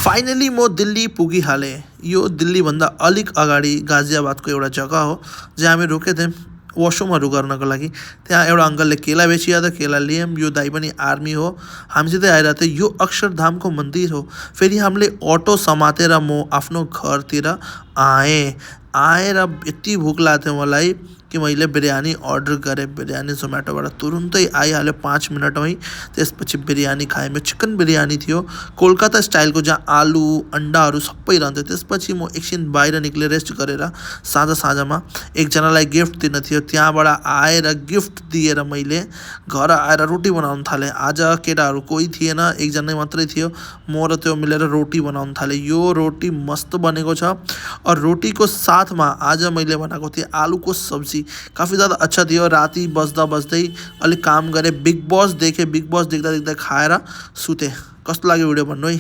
Finally म दिल्ली पुगिहालेँ। यो दिल्लीभन्दा अलिक अगाडि गाजियाबादको एउटा जग्गा हो जहाँ हामी रोकेको थियौँ वासरुमहरू गर्नको लागि। त्यहाँ एउटा अङ्कलले केला बेचिरहेको थियो, केला लियौँ। यो दाइ पनि आर्मी हो, हामीसितै आइरहेको थियो। यो अक्षरधामको मन्दिर हो। फेरि हामीले अटो समातेर म आफ्नो घरतिर आएर यति भोक लागेको थियो मलाई कि मैले बिरयानी अर्डर गरेँ। बिरयानी जोम्याटोबाट तुरुन्तै आइहाल्यो 5 मिनटमै। त्यसपछि बिरयानी खाएँ। मेरो चिकन बिरयानी थियो, कोलकाता स्टाइलको, जहाँ आलु अन्डाहरू सबै रहन्थ्यो। त्यसपछि म एकछिन बाहिर निक्लेँ रेस्ट गरेर। साँझमा एकजनालाई गिफ्ट दिन थियो, त्यहाँबाट आएर गिफ्ट दिएर मैले घर आएर रोटी बनाउन थालेँ। आज केटाहरू कोही थिएन, एकजना मात्रै थियो। म र त्यो मिलेर रोटी बनाउन थालेँ। यो रोटी मस्त बनेको छ। और रोटीको साथमा आज मैले बनाएको थिएँ आलुको सब्जी, काफ़ी ज़्यादा अच्छा थियो। राति बस्दै अलिक काम गरेँ, बिग बस देखेँ। बिग बस देख्दा खाएर सुतेँ। कस्तो लाग्यो भिडियो भन्नु है।